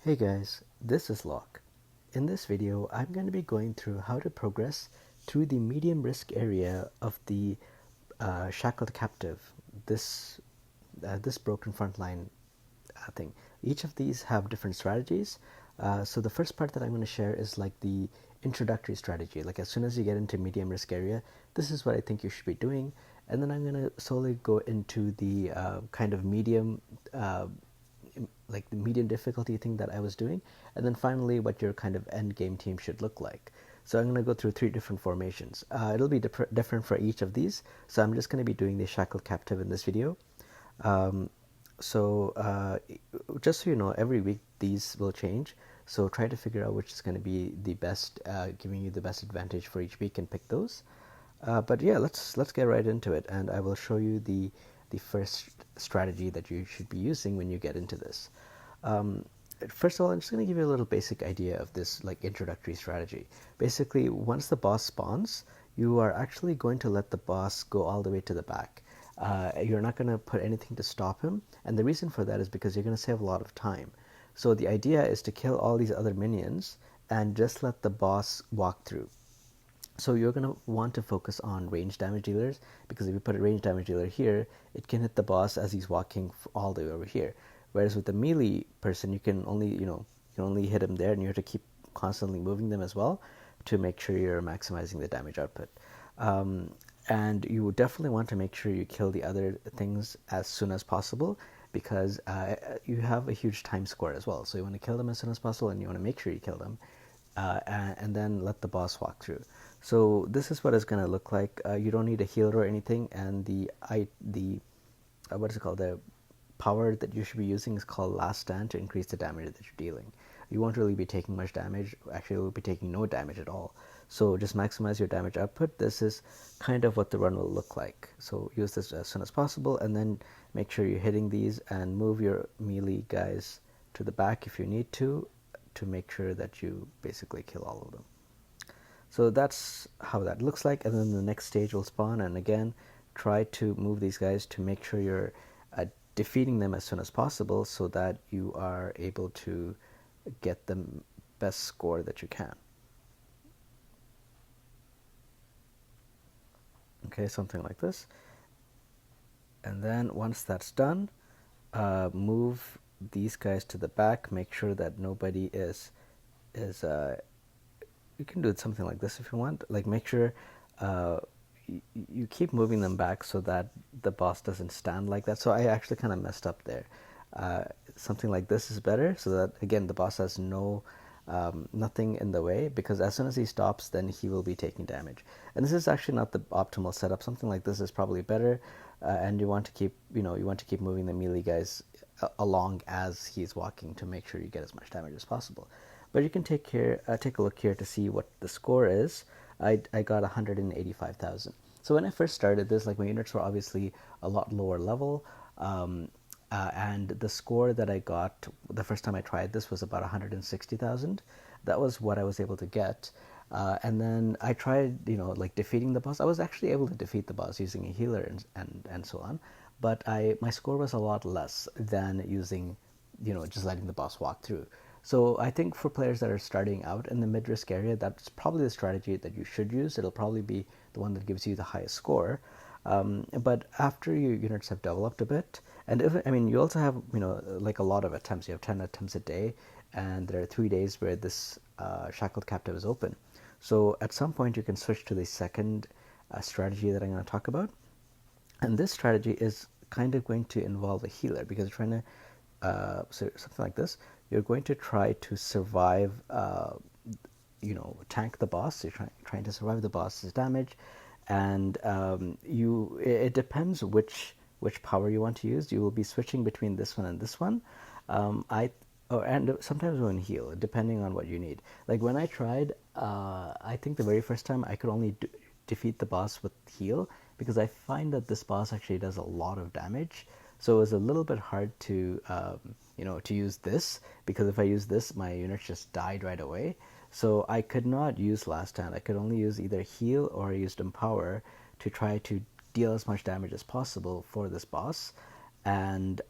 Hey guys, this is Locke. In this video, I'm going to be going through how to progress through the medium risk area of the Shackled Captive, this Broken Frontline thing. Each of these have different strategies. So the first part that I'm going to share is like the introductory strategy. Like as soon as you get into medium risk area, this is what I think you should be doing. And then I'm going to slowly go into the kind of medium like the medium difficulty thing that I was doing, and then finally what your kind of end game team should look like. So I'm going to go through three different formations. It'll be different for each of these, so I'm just going to be doing the Shackled Captive in this video. Um, so just so you know, every week these will change, so try to figure out which is going to be the best, giving you the best advantage for each week and pick those. But yeah, let's get right into it, and I will show you the first strategy that you should be using when you get into this. Um, First of all, I'm just going to give you a little basic idea of this like introductory strategy. Basically, once the boss spawns, you are actually going to let the boss go all the way to the back. You're not going to put anything to stop him, and the reason for that is because you're going to save a lot of time. So the idea is to kill all these other minions and just let the boss walk through. So you're going to want to focus on range damage dealers, because if you put a range damage dealer here, it can hit the boss as he's walking all the way over here. Whereas with the melee person, you can only hit him there, and you have to keep constantly moving them as well to make sure you're maximizing the damage output. And you would definitely want to make sure you kill the other things as soon as possible, because you have a huge time score as well. So you want to kill them as soon as possible, and you want to make sure you kill them, and then let the boss walk through. So this is what it's going to look like. You don't need a healer or anything, and the what is it called? The power that you should be using is called Last Stand to increase the damage that you're dealing. You won't really be taking much damage. Actually, you'll be taking no damage at all. So just maximize your damage output. This is kind of what the run will look like. So use this as soon as possible, and then make sure you're hitting these and move your melee guys to the back if you need to make sure that you basically kill all of them. So that's how that looks like, and then the next stage will spawn, and again try to move these guys to make sure you're defeating them as soon as possible, so that you are able to get the best score that you can. Okay, something like this. And then once that's done, move these guys to the back. Make sure that nobody is you can do something like this if you want. Like make sure you keep moving them back so that the boss doesn't stand like that. So I actually kind of messed up there. Something like this is better, so that again the boss has nothing in the way, because as soon as he stops, then he will be taking damage. And this is actually not the optimal setup. Something like this is probably better, and you want to keep moving the melee guys along as he's walking to make sure you get as much damage as possible. But you can take a look here to see what the score is. I got 185,000. So when I first started this, like my units were obviously a lot lower level, and the score that I got the first time I tried this was about 160,000. That was what I was able to get. And then I tried, like defeating the boss. I was actually able to defeat the boss using a healer and so on. But my score was a lot less than using, just letting the boss walk through. So I think for players that are starting out in the mid-risk area, that's probably the strategy that you should use. It'll probably be the one that gives you the highest score. But after your units have developed a bit, and you also have, like a lot of attempts. You have 10 attempts a day, and there are 3 days where this Shackled Captive is open. So at some point you can switch to the second strategy that I'm going to talk about. And this strategy is kind of going to involve a healer, because you're trying to, so something like this, you're going to try to survive, tank the boss. You're trying to survive the boss's damage, and it depends which power you want to use. You will be switching between this one and this one. And sometimes when heal, depending on what you need. Like when I tried, I think the very first time I could only defeat the boss with heal, because I find that this boss actually does a lot of damage. So it was a little bit hard to to use this, because if I use this, my units just died right away. So I could not use Last Stand. I could only use either heal or I used Empower to try to deal as much damage as possible for this boss. and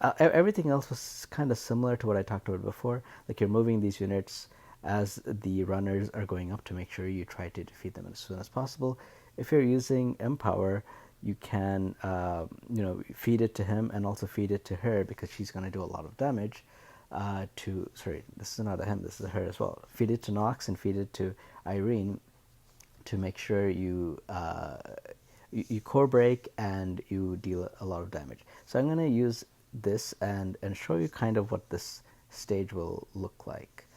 everything else was kind of similar to what I talked about before. Like you're moving these units as the runners are going up to make sure you try to defeat them as soon as possible. If you're using Empower, you can feed it to him and also feed it to her because she's going to do a lot of damage. Sorry, this is not a him, this is a her as well. Feed it to Nox and feed it to Irene to make sure you core break and you deal a lot of damage. So I'm going to use this and show you kind of what this stage will look like.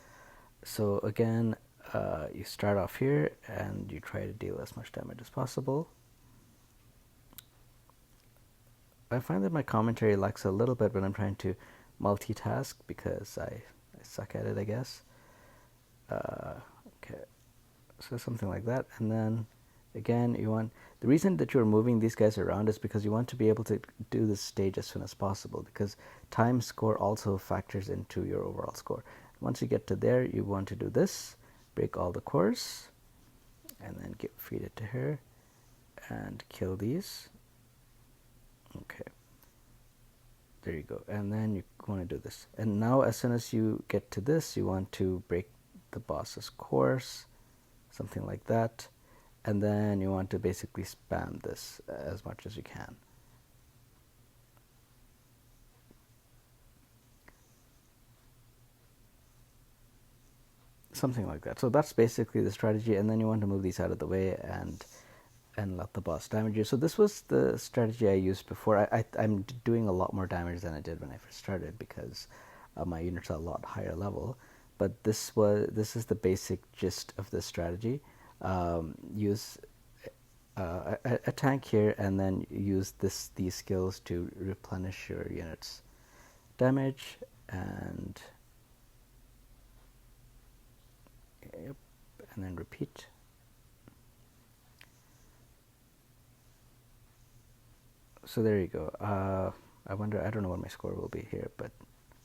So again, you start off here and you try to deal as much damage as possible. I find that my commentary lacks a little bit when I'm trying to multitask because I suck at it, I guess. Okay, so something like that. And then again, the reason that you're moving these guys around is because you want to be able to do this stage as soon as possible, because time score also factors into your overall score. Once you get to there, you want to do this, break all the cores, and then feed it to her and kill these. Okay, there you go. And then you want to do this, and now as soon as you get to this, you want to break the boss's cores, something like that, and then you want to basically spam this as much as you can. Something like that. So that's basically the strategy, and then you want to move these out of the way and let the boss damage you. So this was the strategy I used before. I'm doing a lot more damage than I did when I first started because my units are a lot higher level. But this is the basic gist of this strategy. Use a tank here, and then use these skills to replenish your units' damage, and yep, and then repeat. So there you go. I don't know what my score will be here, but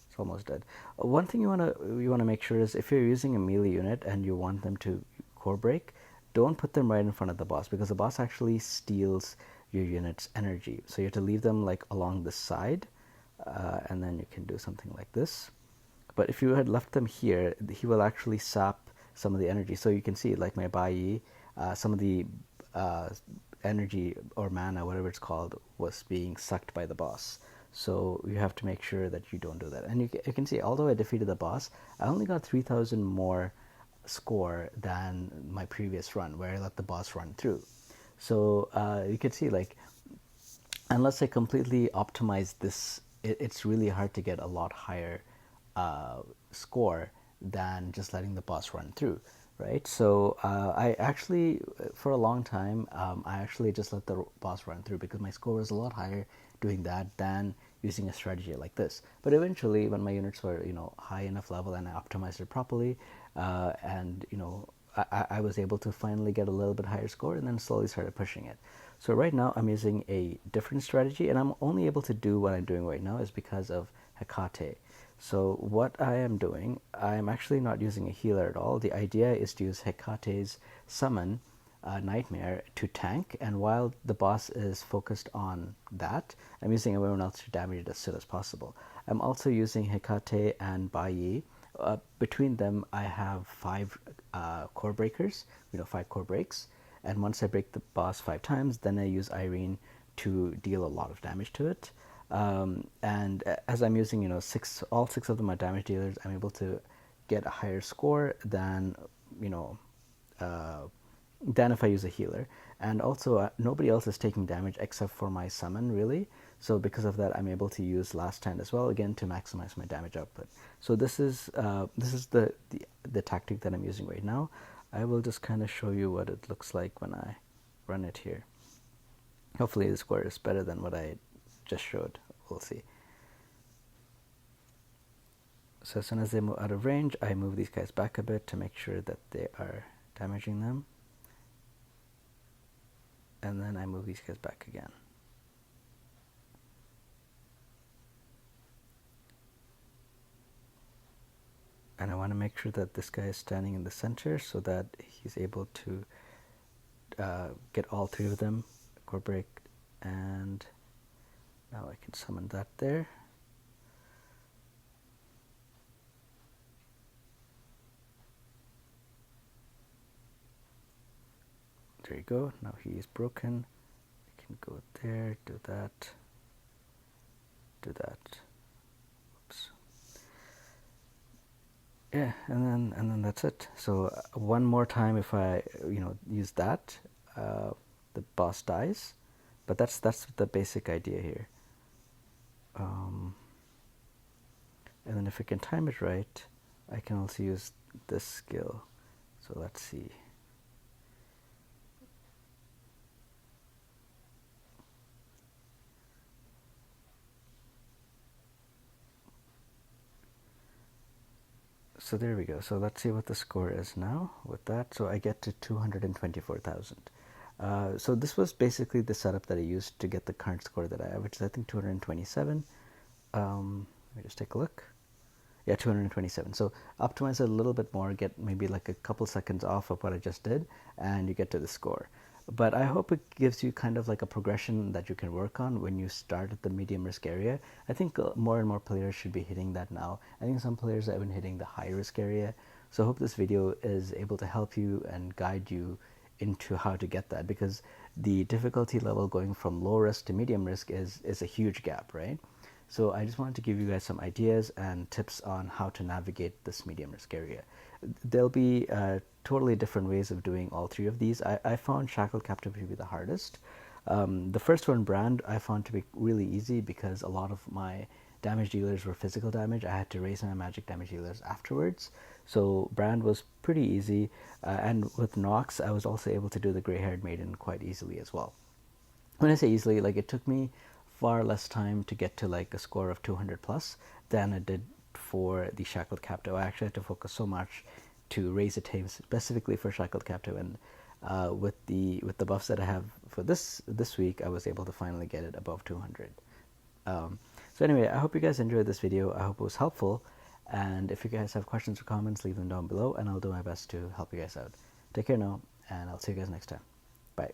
it's almost dead. One thing you wanna make sure is if you're using a melee unit and you want them to core break, don't put them right in front of the boss because the boss actually steals your unit's energy. So you have to leave them like along the side, and then you can do something like this. But if you had left them here, he will actually sap some of the energy. So you can see, like my Bai, some of the uh, energy or mana, whatever it's called, was being sucked by the boss. So you have to make sure that you don't do that. And you can see, although I defeated the boss, I only got 3,000 more score than my previous run, where I let the boss run through. So you can see, like, unless I completely optimize this, it's really hard to get a lot higher score than just letting the boss run through, right? So I actually, for a long time, I actually just let the boss run through because my score was a lot higher doing that than using a strategy like this. But eventually, when my units were high enough level and I optimized it properly, and I was able to finally get a little bit higher score, and then slowly started pushing it. So right now I'm using a different strategy, and I'm only able to do what I'm doing right now is because of Hecate. So what I am doing, I'm actually not using a healer at all. The idea is to use Hecate's summon, Nightmare, to tank, and while the boss is focused on that, I'm using everyone else to damage it as soon as possible. I'm also using Hecate and Bai. Between them, I have 5 core breakers, 5 core breaks. And once I break the boss 5 times, then I use Irene to deal a lot of damage to it. And as I'm using, all 6 of them are damage dealers, I'm able to get a higher score than, than if I use a healer. And also, nobody else is taking damage except for my summon, really. So because of that, I'm able to use Last Stand as well, again, to maximize my damage output. So this is the tactic that I'm using right now. I will just kind of show you what it looks like when I run it here. Hopefully the score is better than what I just showed. We'll see. So as soon as they move out of range, I move these guys back a bit to make sure that they are damaging them. And then I move these guys back again. And I want to make sure that this guy is standing in the center so that he's able to get all 3 of them core break, and Now I can summon that there. There you go. Now he is broken. I can go there, do that, do that. Oops. Yeah, and then that's it. So one more time, if I use that, the boss dies. But that's the basic idea here. And then if I can time it right, I can also use this skill. So let's see. So there we go. So let's see what the score is now with that. So I get to 224,000. So this was basically the setup that I used to get the current score that I have, which is I think 227. Let me just take a look. Yeah, 227. So optimize it a little bit more, get maybe like a couple seconds off of what I just did, and you get to the score. But I hope it gives you kind of like a progression that you can work on when you start at the medium risk area. I think more and more players should be hitting that now. I think some players have been hitting the high risk area. So I hope this video is able to help you and guide you into how to get that, because the difficulty level going from low risk to medium risk is a huge gap, right? So I just wanted to give you guys some ideas and tips on how to navigate this medium risk area. There'll be totally different ways of doing all three of these. I found Shackle Captive to be the hardest. The first one, Brand, I found to be really easy because a lot of my damage dealers were physical damage. I had to raise my magic damage dealers afterwards. So Brand was pretty easy. And with Nox, I was also able to do the Grey-Haired Maiden quite easily as well. When I say easily, like it took me far less time to get to like a score of 200 plus than it did for the Shackled Captive. I actually had to focus so much to raise a tame specifically for Shackled Captive, and with the buffs that I have for this week, I was able to finally get it above 200. So anyway, I hope you guys enjoyed this video. I hope it was helpful, and if you guys have questions or comments, leave them down below and I'll do my best to help you guys out. Take care now, and I'll see you guys next time. Bye.